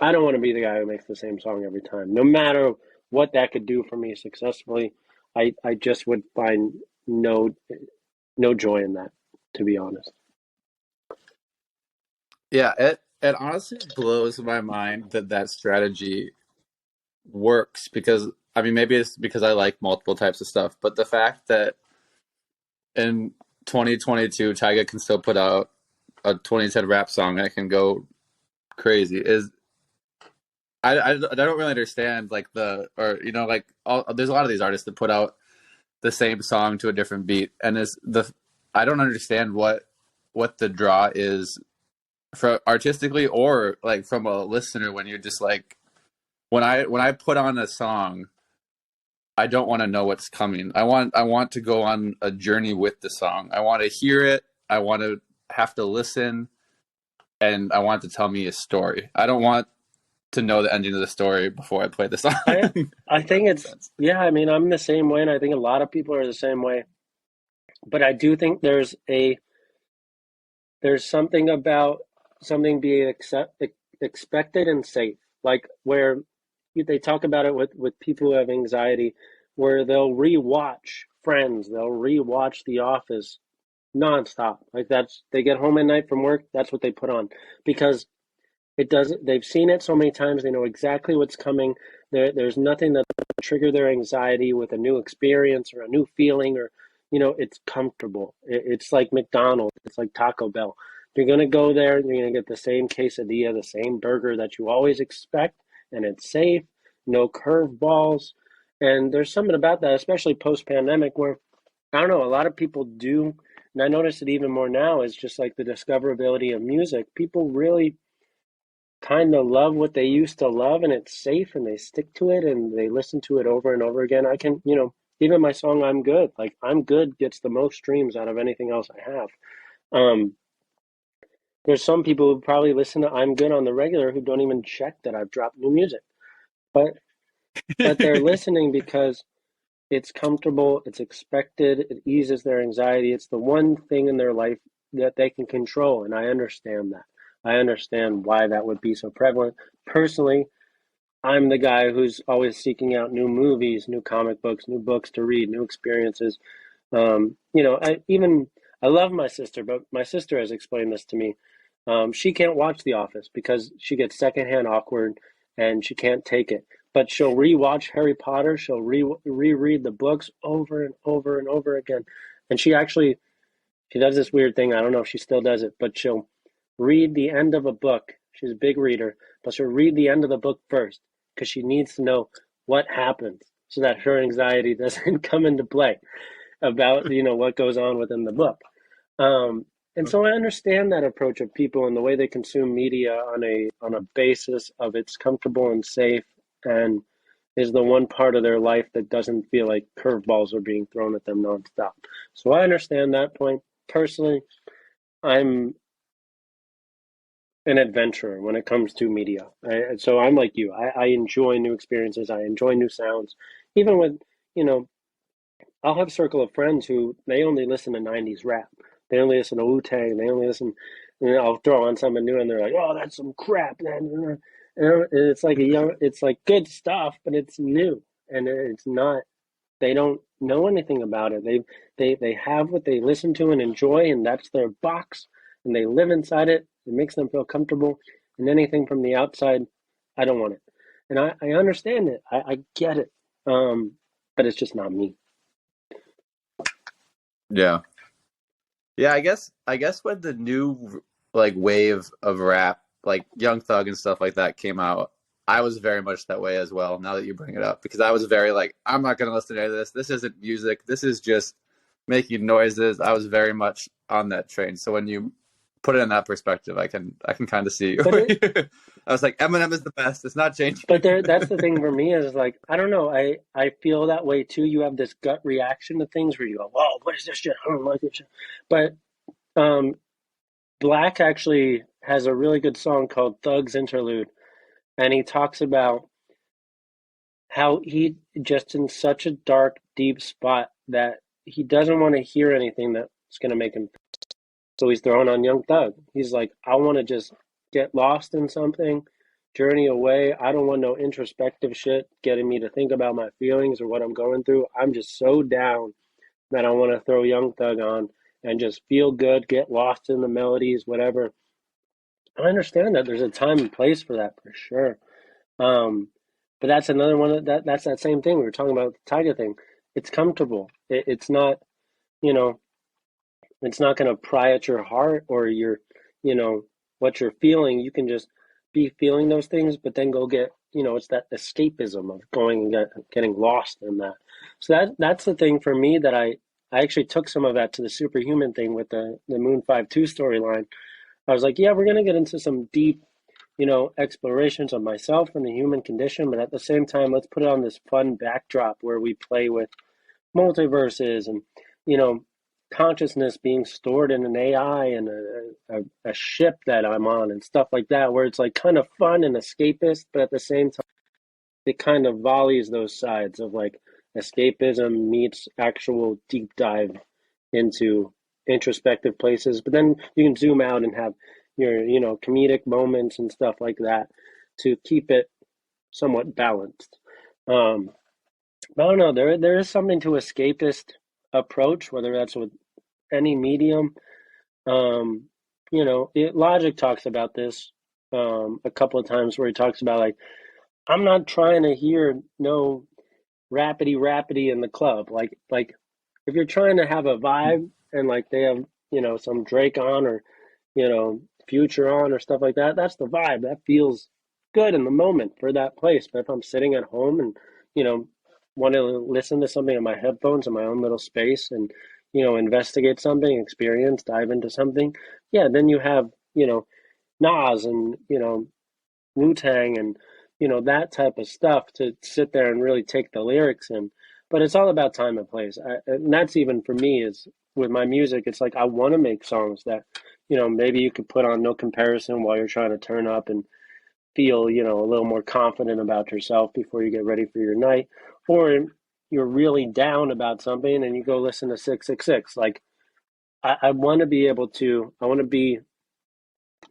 want to be the guy who makes the same song every time, no matter what that could do for me successfully. I just would find no joy in that, to be honest. Yeah, it honestly blows my mind that strategy works because I mean maybe it's because I like multiple types of stuff, but the fact that in 2022 Tyga can still put out a 2010 rap song that can go crazy is I don't really understand like there's a lot of these artists that put out the same song to a different beat and I don't understand what the draw is for artistically or like from a listener when you're just like when I put on a song I don't want to know what's coming. I want to go on a journey with the song. I want to hear it. I want to have to listen and I want it to tell me a story. I don't want to know the ending of the story before I play the song. I think yeah, I mean, I'm the same way, and I think a lot of people are the same way. But I do think there's something about something being expected and safe, like where they talk about it with people who have anxiety, where they'll rewatch Friends, they'll rewatch The Office nonstop. Like they get home at night from work, that's what they put on because it doesn't. They've seen it so many times. They know exactly what's coming. There's nothing that will trigger their anxiety with a new experience or a new feeling, or it's comfortable. It's like McDonald's. It's like Taco Bell. You're gonna go there. You're gonna get the same quesadilla, the same burger that you always expect, and it's safe. No curveballs. And there's something about that, especially post-pandemic, where I don't know. A lot of people do, and I notice it even more now. Is just like the discoverability of music. People really kind of love what they used to love and it's safe and they stick to it and they listen to it over and over again. I can, even my song I'm Good, like I'm Good gets the most streams out of anything else I have. Um, there's some people who probably listen to I'm Good on the regular who don't even check that I've dropped new music. But they're listening because it's comfortable, it's expected, it eases their anxiety. It's the one thing in their life that they can control, and I understand that. I understand why that would be so prevalent. Personally, I'm the guy who's always seeking out new movies, new comic books, new books to read, new experiences. I love my sister, but my sister has explained this to me. She can't watch The Office because she gets secondhand awkward and she can't take it. But she'll rewatch Harry Potter. She'll reread the books over and over and over again. And she does this weird thing. I don't know if she still does it, but she'll read the end of a book. She's a big reader, but she'll read the end of the book first because she needs to know what happens so that her anxiety doesn't come into play about what goes on within the book. And so I understand that approach of people and the way they consume media on a basis of it's comfortable and safe and is the one part of their life that doesn't feel like curveballs are being thrown at them nonstop. So I understand that point. Personally, I'm an adventurer when it comes to media. So I'm like you. I enjoy new experiences. I enjoy new sounds. Even with, you know, I'll have a circle of friends who they only listen to 90s rap. They only listen to Wu-Tang. They only listen, and I'll throw on something new and they're like, oh, that's some crap. And it's like it's like good stuff, but it's new. And it's not, they don't know anything about it. They have what they listen to and enjoy, and that's their box, and they live inside it. It makes them feel comfortable. And anything from the outside, I don't want it. And I understand it. I get it. But it's just not me. Yeah. Yeah, I guess when the new like wave of rap, like Young Thug and stuff like that came out, I was very much that way as well, now that you bring it up, because I was very like, I'm not gonna listen to any of this. This isn't music. This is just making noises. I was very much on that train. So when you put it in that perspective, I can kind of see you. I was like, Eminem is the best. It's not changing. But that's the thing for me is like, I don't know. I feel that way too. You have this gut reaction to things where you go, whoa, what is this shit? I don't like this shit. But um, Black actually has a really good song called Thug's Interlude. And he talks about how he just in such a dark, deep spot that he doesn't want to hear anything that's going to make him. So he's throwing on Young Thug. He's like, I want to just get lost in something, journey away. I don't want no introspective shit getting me to think about my feelings or what I'm going through. I'm just so down that I want to throw Young Thug on and just feel good, get lost in the melodies, whatever. I understand that there's a time and place for that for sure. Um, but that's another one that's that same thing we were talking about the Tiger thing. It's comfortable. It's not, you know, it's not going to pry at your heart or your, you know, what you're feeling. You can just be feeling those things, but then go get, it's that escapism of going and getting lost in that. So that's the thing for me that I actually took some of that to the superhuman thing with the Moon 5-2 storyline. I was like, yeah, we're going to get into some deep, explorations of myself and the human condition, but at the same time, let's put it on this fun backdrop where we play with multiverses and, you know, consciousness being stored in an AI and a ship that I'm on and stuff like that, where it's like kind of fun and escapist, but at the same time, it kind of volleys those sides of like escapism meets actual deep dive into introspective places. But then you can zoom out and have your, comedic moments and stuff like that to keep it somewhat balanced. But I don't know, there is something to escapist approach, whether that's with any medium. Logic talks about this a couple of times where he talks about like, I'm not trying to hear no rapidy in the club. Like if you're trying to have a vibe and like they have, some Drake on or, Future on or stuff like that, that's the vibe. That feels good in the moment for that place. But if I'm sitting at home and, want to listen to something in my headphones in my own little space and, investigate something, experience, dive into something, yeah, then you have, Nas and, Wu-Tang and, that type of stuff to sit there and really take the lyrics in. But it's all about time and place. And that's even for me is with my music, it's like I want to make songs that, maybe you could put on No Comparison while you're trying to turn up and feel, a little more confident about yourself before you get ready for your night. Or you're really down about something and you go listen to 666. Like I want to be able to, I want to be,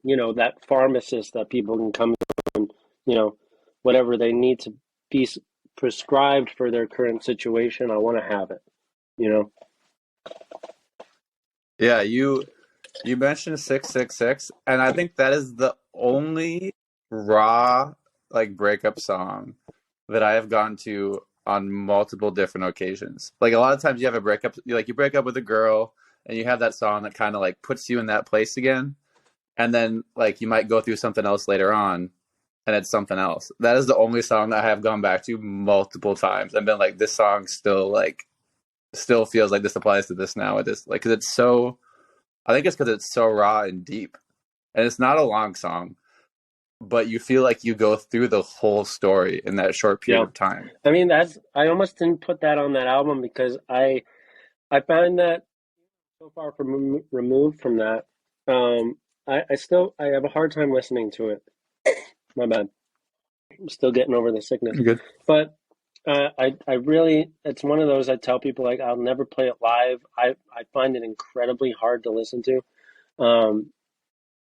that pharmacist that people can come and, whatever they need to be prescribed for their current situation. I want to have it, you know? Yeah, you mentioned 666, and I think that is the only raw like breakup song that I have gone to on multiple different occasions. Like a lot of times you have a breakup, you break up with a girl and you have that song that kind of like puts you in that place again. and then like you might go through something else later on, and it's something else. That is the only song that I have gone back to multiple times and been like, this song still feels like this applies to this now. It is like, because it's so. I think it's because it's so raw and deep, and it's not a long song, but you feel like you go through the whole story in that short period of time. I mean, I almost didn't put that on that album because I find that so far from removed from that. I have a hard time listening to it. My bad. I'm still getting over the sickness. Good. But I really, it's one of those I tell people, like, I'll never play it live. I find it incredibly hard to listen to.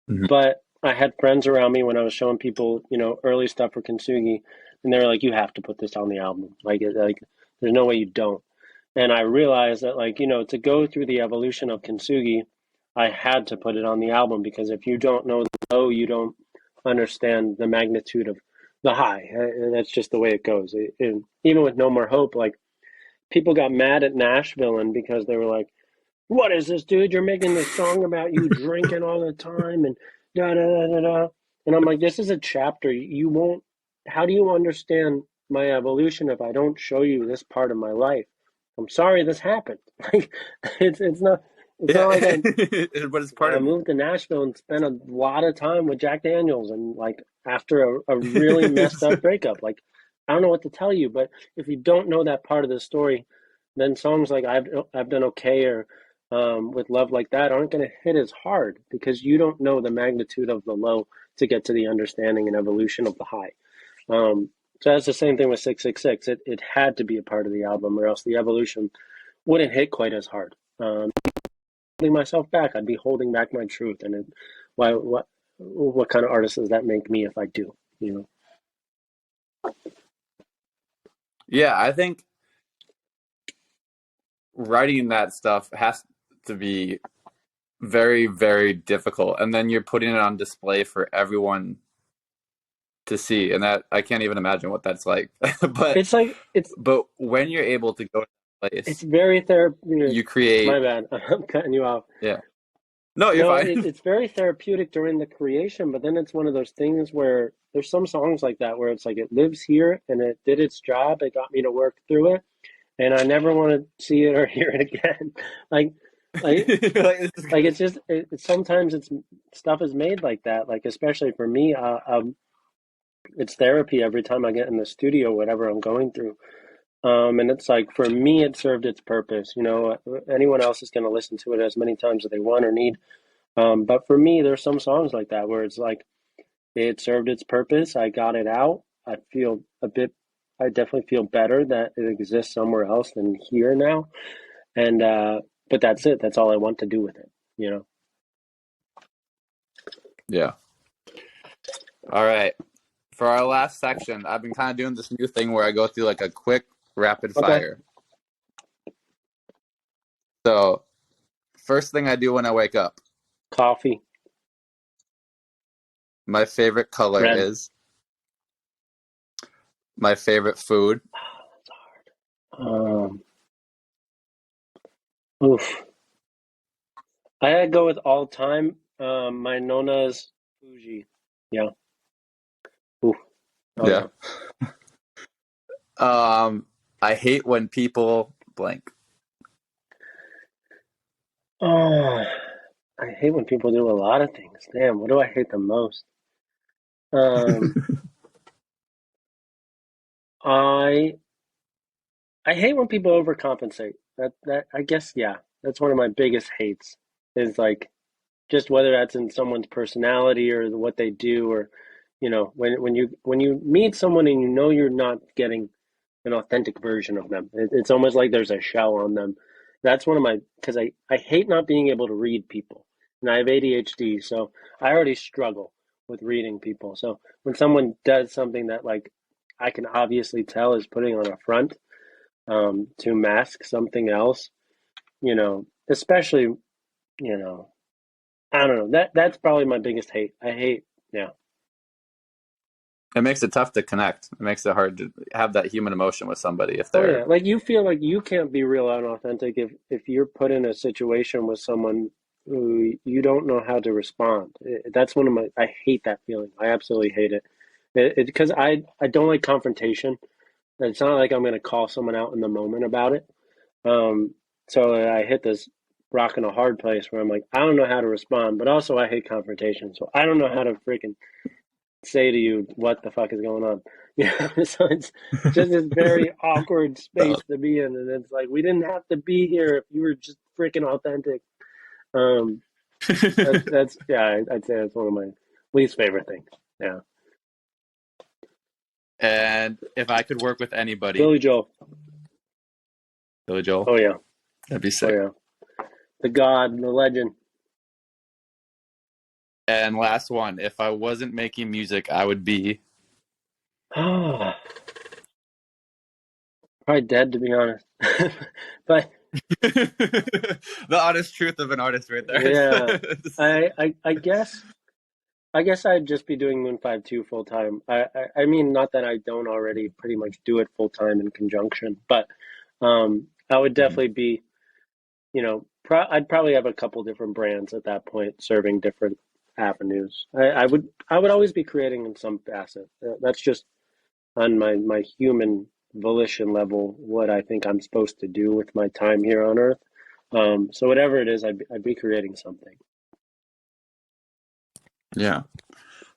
But I had friends around me when I was showing people, early stuff for Kintsugi, and they were like, you have to put this on the album. Like there's no way you don't. And I realized that, like, to go through the evolution of Kintsugi, I had to put it on the album, because if you don't know the low, you don't understand the magnitude of the high. And that's just the way it goes. Even with No More Hope, like, people got mad at Nashville, and because they were like, what is this, dude? You're making this song about you drinking all the time and da da da da da. And I'm like, this is a chapter. You won't. How do you understand my evolution if I don't show you this part of my life? I'm sorry this happened. Like, it's not. It's not like but it's part I of moved to Nashville and spent a lot of time with Jack Daniels, and like after a really messed up breakup. Like, I don't know what to tell you, but if you don't know that part of the story, then songs like I've done okay, or with Love Like That aren't going to hit as hard, because you don't know the magnitude of the low to get to the understanding and evolution of the high. So that's the same thing with 666. It had to be a part of the album, or else the evolution wouldn't hit quite as hard. Holding myself back, I'd be holding back my truth. And what kind of artist does that make me if I do? Yeah, I think writing that stuff has to be very, very difficult, and then you're putting it on display for everyone to see, and that I can't even imagine what that's like. But when you're able to go to that place, it's very therapeutic. You create. My bad, I'm cutting you off. Yeah. No, you're fine. It's very therapeutic during the creation, but then it's one of those things where there's some songs like that where it's like, it lives here and it did its job. It got me to work through it, and I never want to see it or hear it again. like it's just sometimes it's stuff is made like that. Like, especially for me, it's therapy every time I get in the studio, whatever I'm going through. And it's like, for me, it served its purpose. Anyone else is going to listen to it as many times as they want or need. But for me, there's some songs like that where it's like, it served its purpose. I got it out. I definitely feel better that it exists somewhere else than here now. And, but that's it. That's all I want to do with it, Yeah. All right. For our last section, I've been kind of doing this new thing where I go through like a quick rapid fire. So, first thing I do when I wake up. Coffee. My favorite color Red. is. My favorite food. That's hard. Oof. I gotta go with all time. My Nona's Fuji. Yeah. Oof. Oh, yeah. I hate when people blank. Oh, I hate when people do a lot of things. Damn, what do I hate the most? I hate when people overcompensate. That I guess, yeah, that's one of my biggest hates, is like, just whether that's in someone's personality or what they do, or when you meet someone and you're not getting an authentic version of them. It's almost like there's a shell on them. That's one of my, because I hate not being able to read people, and I have ADHD, so I already struggle with reading people. So when someone does something that, like, I can obviously tell is putting on a front, to mask something else, especially, I don't know. That's probably my biggest hate. I hate, yeah. It makes it tough to connect. It makes it hard to have that human emotion with somebody if they're. Oh, yeah. Like, you feel like you can't be real and authentic if you're put in a situation with someone you don't know how to respond. That's one of my, I hate that feeling. I absolutely hate it. Because I don't like confrontation. It's not like I'm going to call someone out in the moment about it. So I hit this rock in a hard place where I'm like, I don't know how to respond, but also I hate confrontation. So I don't know how to freaking say to you what the fuck is going on. So it's just this very awkward space to be in, and it's like we didn't have to be here if you were just freaking authentic. Um, that's yeah, I'd say that's one of my least favorite things. Yeah, And if I could work with anybody, Billy Joel. Billy Joel, Oh yeah, that'd be oh sick. yeah, the God, the legend. And last one, if I wasn't making music, I would be. Probably dead to be honest, but The honest truth of an artist, right there. yeah, I guess. I guess I'd just be doing Moon 5 2 full time. I mean, not that I don't already pretty much do it full time in conjunction, but I would definitely be, I'd probably have a couple different brands at that point serving different avenues. I would always be creating in some facet. That's just on my human volition level what I think I'm supposed to do with my time here on Earth. So whatever it is, I'd be creating something. Yeah.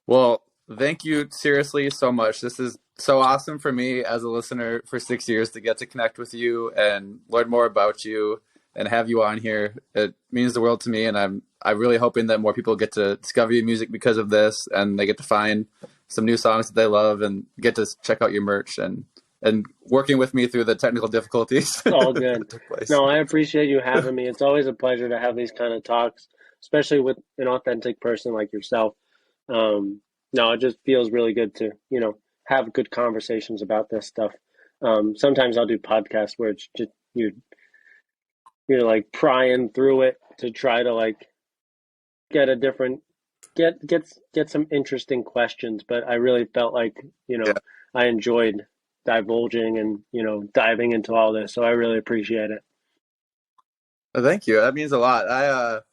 Well, thank you seriously so much. This is so awesome for me as a listener for 6 years to get to connect with you and learn more about you and have you on here. It means the world to me, and I'm really hoping that more people get to discover your music because of this, and they get to find some new songs that they love and get to check out your merch and working with me through the technical difficulties It's all good. that took place. No, I appreciate you having me. It's always a pleasure to have these kind of talks, especially with an authentic person like yourself. No, it just feels really good to, have good conversations about this stuff. Sometimes I'll do podcasts where it's just you're like prying through it to try to like get a different get some interesting questions, but I really felt like, Yeah. I enjoyed divulging and, diving into all this. So I really appreciate it. Well, thank you. That means a lot.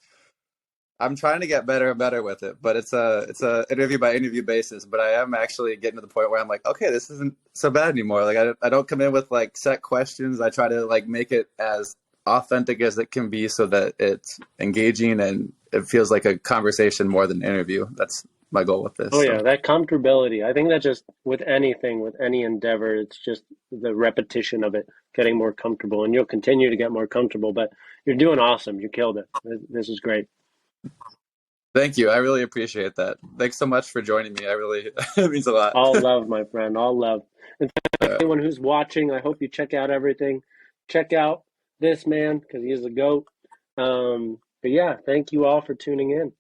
I'm trying to get better and better with it, but it's a interview by interview basis. But I am actually getting to the point where I'm like, okay, this isn't so bad anymore. Like I don't come in with like set questions. I try to like make it as authentic as it can be so that it's engaging and it feels like a conversation more than an interview. That's my goal with this. Oh So yeah, that comfortability. I think that just with anything, with any endeavor, it's just the repetition of it, getting more comfortable, and you'll continue to get more comfortable. But you're doing awesome. You killed it. This is great. thank you. I really appreciate that. Thanks so much for joining me. I really it means a lot. All love, my friend. All love. And All right. anyone who's watching, I hope you check out everything. Check out this man because he is the GOAT. But yeah, thank you all for tuning in.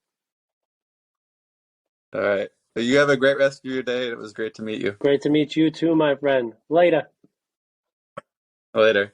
All right. You have a great rest of your day. It was great to meet you. Great to meet you too, my friend. Later. Later.